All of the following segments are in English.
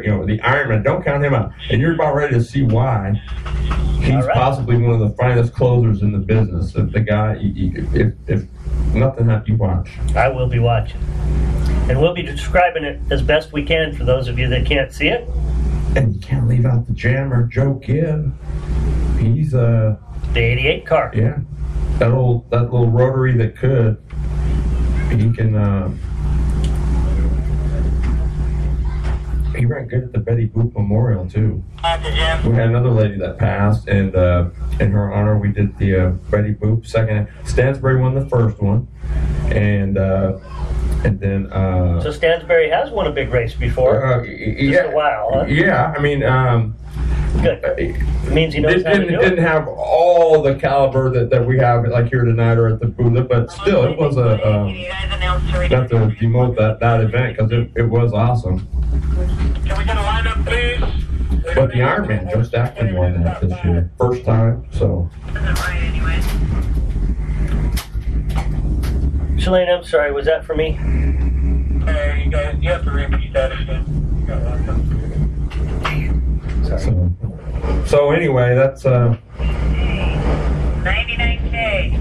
You know, the Ironman, don't count him out. And you're about ready to see why. He's possibly one of the finest closers in the business. If the guy, if nothing happens, you watch. I will be watching. And we'll be describing it as best we can for those of you that can't see it. And you can't leave out the jammer, Joe Gibb. He's the 88 car. Yeah. That little rotary that could. He can he ran good at the Betty Boop Memorial too. We had another lady that passed, and in her honor, we did the Betty Boop second. Stansbury won the first one, and then. So Stansbury has won a big race before. Just a while, huh? Yeah, I mean. Good. It means he knows how to do it. Didn't have all the caliber that we have like here tonight or at the booth, but still, it was a. Not to demote that event because it was awesome. Can we get a lineup, please? But the Ironman, Joe Stackton won that this year. First time, so. Shalane, I'm sorry, was that for me? You guys, you have to repeat that again. So anyway, that's 99K.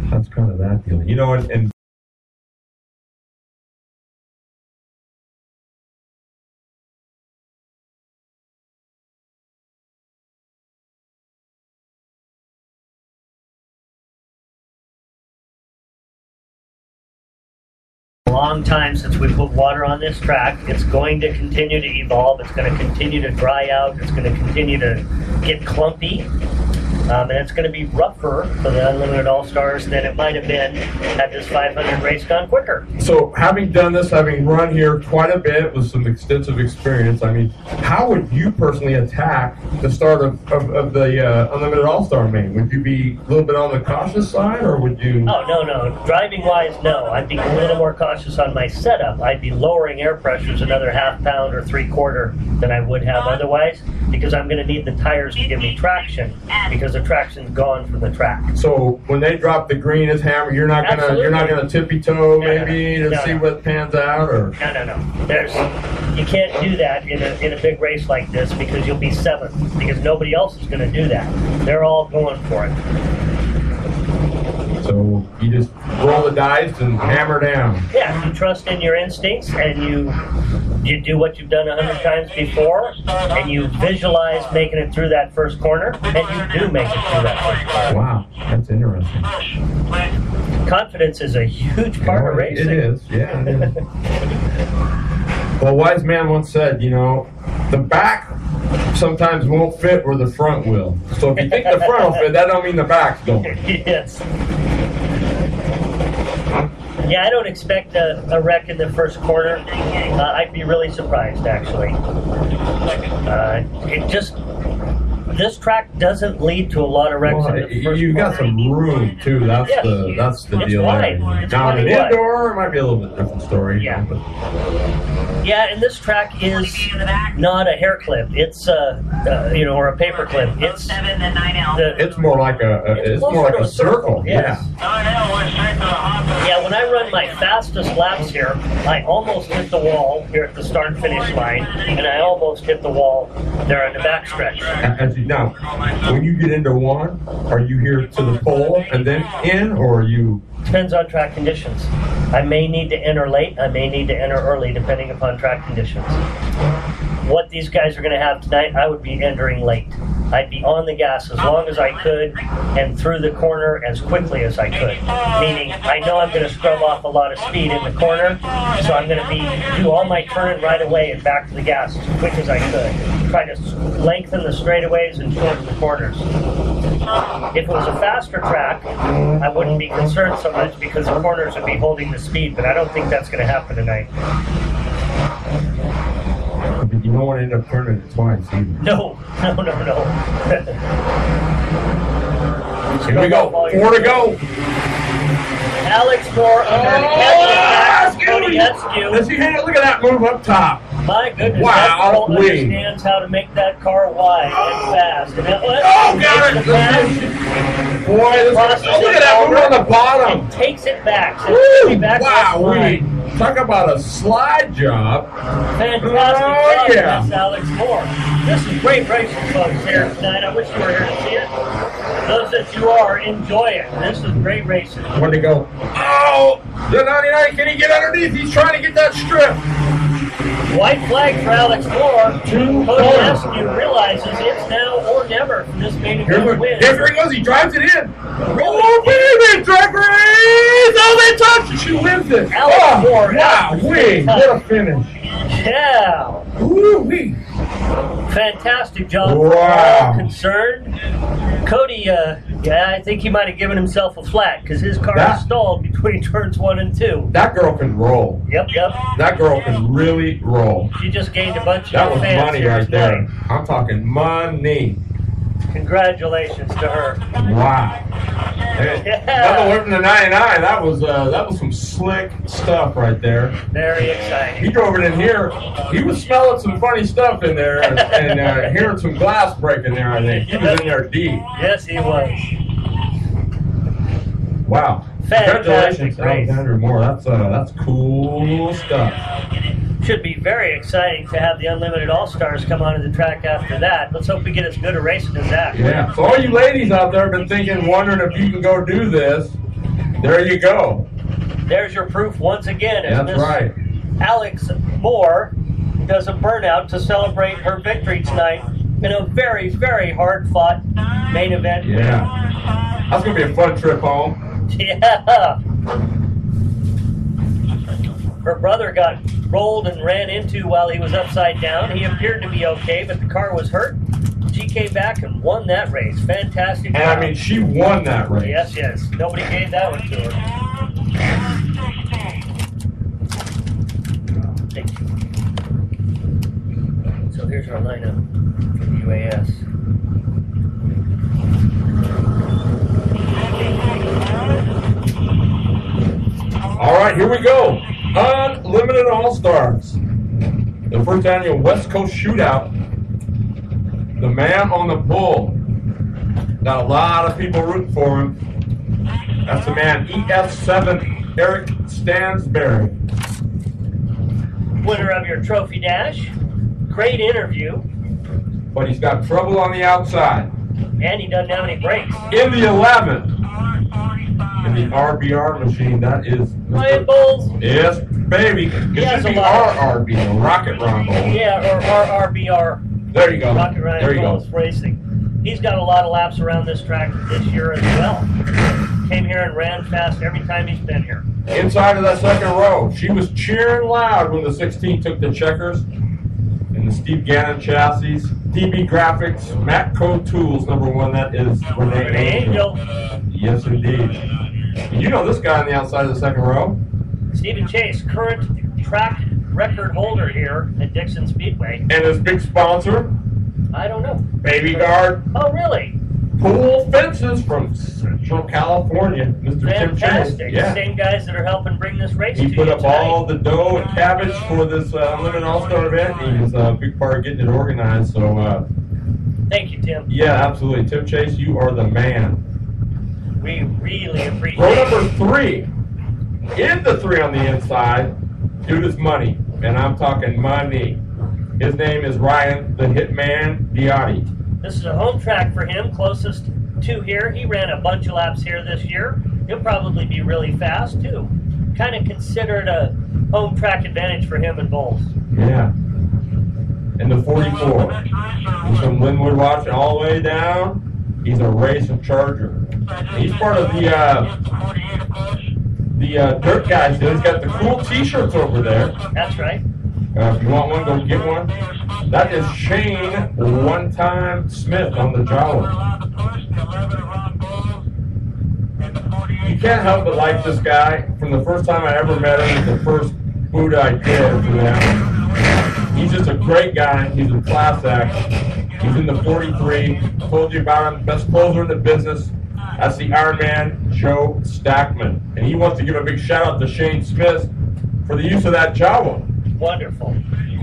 That's kind of that deal. You know, and long time since we put water on this track. It's going to continue to evolve. It's going to continue to dry out. It's going to continue to get clumpy. And it's going to be rougher for the Unlimited All-Stars than it might have been had this 500 race gone quicker. So having done this, having run here quite a bit with some extensive experience, I mean, how would you personally attack the start of the Unlimited All-Star main? Would you be a little bit on the cautious side, or would you? Oh, no. Driving-wise, no. I'd be a little more cautious on my setup. I'd be lowering air pressures another half pound or 3/4 than I would have otherwise, because I'm going to need the tires to give me traction, because the traction's gone from the track. So when they drop the green as hammer, you're not gonna tippy toe to see what pans out, or no. You can't do that in a big race like this, because you'll be seventh, because nobody else is going to do that. They're all going for it. So you just roll the dice and hammer down. Yeah, you trust in your instincts, and you do what you've done 100 times before, and you visualize making it through that first corner, and you do make it through that first corner. Wow, that's interesting. Confidence is a huge part of racing. It is, yeah. It is. Well, a wise man once said, you know, the back sometimes won't fit where the front will. So if you think the front will fit, that don't mean the back's going. Yes. Yeah, I don't expect a wreck in the first corner. I'd be really surprised, actually. This track doesn't lead to a lot of wrecks in the first corner. You've got some room, too. That's the deal. Wide. Now, in an indoor, it might be a little bit different story. Yeah. Yeah, and this track is not a hair clip. It's or a paper clip. It's more like a circle. Yes. Yeah, when I run my fastest laps here, I almost hit the wall here at the start finish line, and I almost hit the wall there on the backstretch. Now, when you get into one, are you here to the pole and then in, or are you? Depends on track conditions. I may need to enter late, I may need to enter early, depending upon track conditions. What these guys are going to have tonight, I would be entering late. I'd be on the gas as long as I could and through the corner as quickly as I could. Meaning, I know I'm going to scrub off a lot of speed in the corner, so I'm going to do all my turning right away and back to the gas as quick as I could. Try to lengthen the straightaways and shorten the corners. If it was a faster track, I wouldn't be concerned so much because the corners would be holding the speed, but I don't think that's going to happen tonight. But you don't want to end up turning it twice either. No. Here we go. 4 to go. Alex Moore under Cody Eskew. Look at that move up top. My goodness, wow, that understands how to make that car wide and fast. And that was, got it! Boy, look at that move on the bottom. And takes it back. So wow, Talk about a slide job. Fantastic Oh, job, yeah. Miss Alex Moore. This is great racing, folks, here tonight. I wish you were here to see it. Those that you are, enjoy it. This is great racing. When they go, oh, the 99, can he get underneath? He's trying to get that strip. White flag for Alex Moore. Two Cody points. Askew realizes it's now or never for this main event win. Here he goes. He drives it in. Oh, baby, drag race. Oh, they touch it. She wins it. Alex Moore. Wow, what a finish. Yeah. Woo-wee. Fantastic job. Wow. All concerned. Cody, yeah, I think he might have given himself a flat because his car is stalled between turns 1 and 2. That girl can roll. Yep. That girl can really roll. She just gained a bunch That of was fans money here right there. tonight. I'm talking money. Congratulations to her. Wow. Another win from the 99. That was some slick stuff right there. Very exciting. He drove it in here. He was smelling some funny stuff in there and hearing some glass breaking there, I think. He was in there deep. Yes, he was. Wow. Fantastic Congratulations, race. Alexander Moore. That's cool stuff. Should be very exciting to have the Unlimited All-Stars come onto the track after that. Let's hope we get as good a racing as that. Yeah. So all you ladies out there have been thinking, wondering if you can go do this, there you go. There's your proof once again. As That's Miss right. Alex Moore does a burnout to celebrate her victory tonight in a very, very hard-fought main event. Yeah. That's going to be a fun trip home. Yeah. Her brother got rolled and ran into while he was upside down. He appeared to be okay, but the car was hurt. She came back and won that race. Fantastic job. And I mean, she won that race. Yes. Nobody gave that one to her. Thank you. So here's our lineup for the UAS. All right, here we go. Unlimited All-Stars. The first annual West Coast Shootout. The man on the bull. Got a lot of people rooting for him. That's the man, EF7, Eric Stansberry. Winner of your trophy dash. Great interview. But he's got trouble on the outside. And he doesn't have any brakes. In the 11. In the RBR machine, that is... Ryan Bowles. Yes, baby. It has should a be lot. RRB, the Rocket Rumble. Yeah, or RBR. There you go. Rocket There Ryan you go. Bowles Racing. He's got a lot of laps around this track this year as well. Came here and ran fast every time he's been here. Inside of that second row, she was cheering loud when the 16 took the checkers. And the Steve Gannon chassis, DB Graphics, Matco Tools, number 1, that is Renee Angel. Yes, indeed. And you know this guy on the outside of the second row? Stephen Chase, current track record holder here at Dixon Speedway. And his big sponsor, I don't know. Baby Guard Oh, really? Pool Fences from Central California, Mr. Tim Chase. Fantastic. Yeah. Same guys that are helping bring this race to He you put up tonight. all the dough and cabbage for this Unlimited All-Star event. He was a big part of getting it organized. So, Thank you, Tim. yeah, absolutely. Tim Chase, you are the man. We really appreciate Row it. number 3. In the 3 on the inside, dude is money. And I'm talking money. His name is Ryan, the Hitman Diotti. This is a home track for him, closest to here. He ran a bunch of laps here this year. He'll probably be really fast, too. Kind of considered a home track advantage for him and Bowles. Yeah. And the 44. He's from Linwood watching all the way down. He's a racing charger. He's part of the dirt guys. He's got the cool t-shirts over there. That's right. If you want one, go get one. That is Shane One-Time Smith on the Jawa. You can't help but like this guy. From the first time I ever met him, the first boot I did for them. He's just a great guy. He's a class act. He's in the 43. Told you about him. Best closer in the business. That's the Iron Man, Joe Stackman. And he wants to give a big shout out to Shane Smith for the use of that Jawa. Wonderful.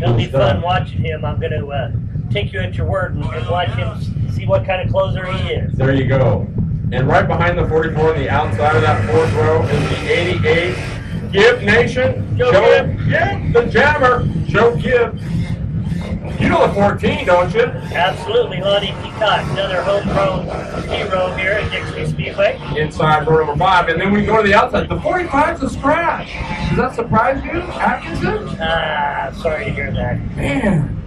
It'll be fun watching him. I'm going to take you at your word and watch him see what kind of closer he is. There you go. And right behind the 44 on the outside of that 4th row is the 88 Gibb Nation. Joe Gibb. Yeah, the jammer. Joe Gibb. You know the 14, don't you? Absolutely, Lonnie Peacock, another homegrown hero here at Dixie Speedway. Inside row number 5, and then we go to the outside. The 45's a scratch. Does that surprise you, Atkinson? Sorry to hear that. Man.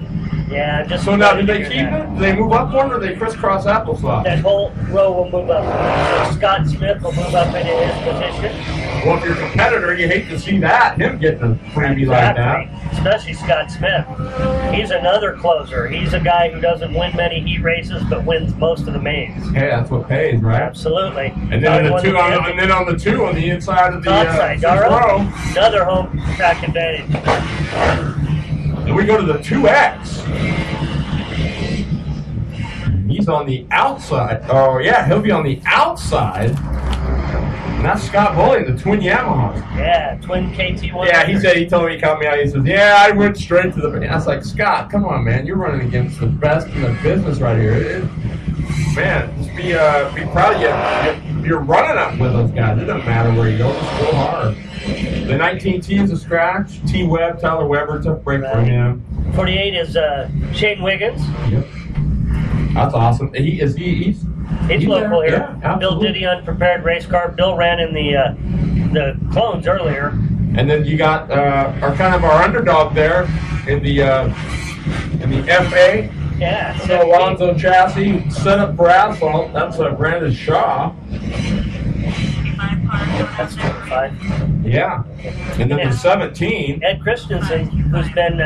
Yeah, just. So now, do they keep it? Do they move up one, or do they crisscross applesauce? That whole row will move up. So Scott Smith will move up into his position. Well, if you're a competitor, you hate to see that, him getting a freebie like that. Especially Scott Smith. He's another closer. He's a guy who doesn't win many heat races, but wins most of the mains. Hey, that's what pays, right? Absolutely. And then on the two on the inside of the row, another home track advantage. Then we go to the 2X. He's on the outside. Oh, yeah, he'll be on the outside. And that's Scott Bully, the twin Yamahas. Yeah, twin KT1. Yeah, he told me, he called me out. He says, yeah, I went straight to the. I was like, Scott, come on, man. You're running against the best in the business right here. Man, just be proud of you. You're running up with those guys. It doesn't matter where you go. Just go hard. The 19T is a scratch. T Webb, Tyler Weber, tough break for him. 48 is Shane Wiggins. Yep. That's awesome. He's local here. Yeah, Bill Diddy unprepared race car. Bill ran in the clones earlier. And then you got our underdog there in the FA. Yeah. The Alonzo chassis set up for asphalt. That's Brandon Shaw. That's 25. Yeah. And then the 17. Ed Christensen, who's been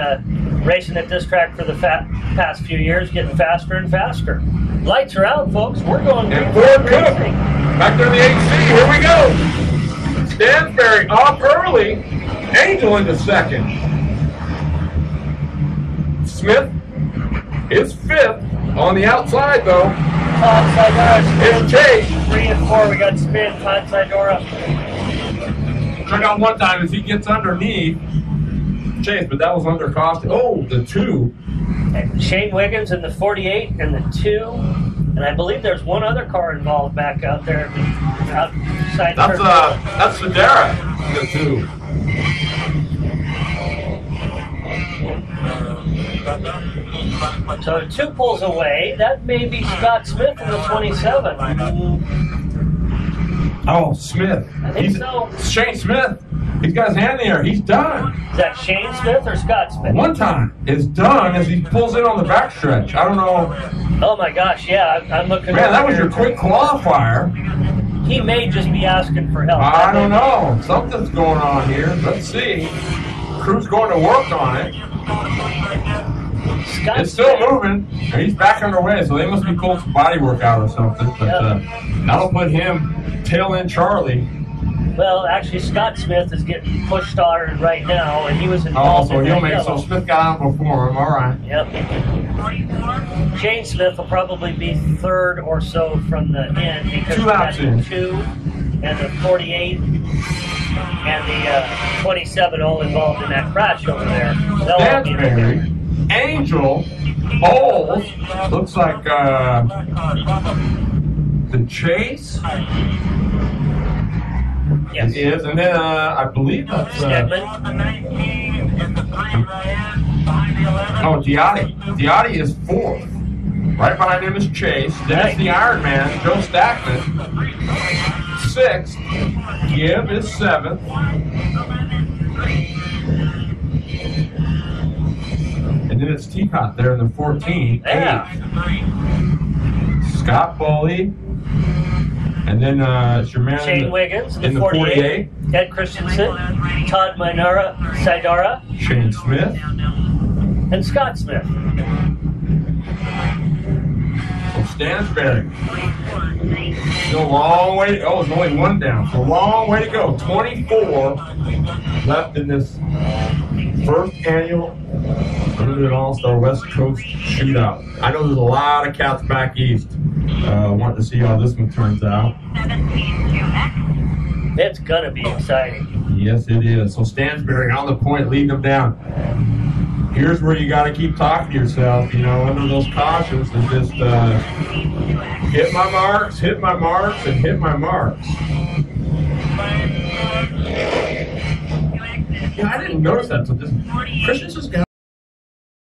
racing at this track for the past few years, getting faster and faster. Lights are out, folks. We're going. And Ford Cook. Back there in the 8C. Here we go. Stansberry off early. Angel into second. Smith is 5th. On the outside, though. Todd Sidora. It's Chase. 3 and 4. We got spin. Todd Sidora. Check out one time as he gets underneath Chase, but that was under cost. Oh, the 2. And Shane Wiggins in the 48 and the 2. And I believe there's one other car involved back out there. Outside. That's Sedera. The 2. So 2 pulls away. That may be Scott Smith in the 27. Oh, Smith. I think so. Shane Smith. He's got his hand in the air. He's done. Is that Shane Smith or Scott Smith? One time is done as he pulls in on the backstretch. I don't know. Oh my gosh, yeah. I'm looking. Man, that was your quick qualifier. He may just be asking for help. I don't know. Something's going on here. Let's see. Crew's going to work on it. It's still moving. He's back underway, so they must be pulling some body work out or something. But that'll put him tail end Charlie. Well, actually, Scott Smith is getting pushed hard right now, and he was involved. Oh, so he'll make. So Smith got out before him. All right. Yep. Shane Smith will probably be 3rd or so from the end because 2 laps in. 2 and the 48 and the 27 all involved in that crash over there. Stansberry, Angel, Bowles, looks like the Chase. Yes. It is, and then I believe that's Diotti. Diotti is 4th. Right behind him is Chase. Then it's the Iron Man, Joe Stackman. 6th. Gibb is 7th. And then it's Teapot there in the 14. Yeah. 8th. Scott Bully. And then it's your man Shane Wiggins in the 48. Ed Christensen, Todd Sidora, Shane Smith, and Scott Smith. So Stansberry. Still a long way. Oh, it's only 1 down. So a long way to go. 24 left in this first annual Limited All-Star West Coast Shootout. I know there's a lot of cats back east. Want to see how this one turns out. It's going to be exciting. Yes, it is. So Stansberry on the point, leading them down. Here's where you got to keep talking to yourself, under those cautions, and just hit my marks, and hit my marks. Yeah, I didn't notice that until just Christian's just got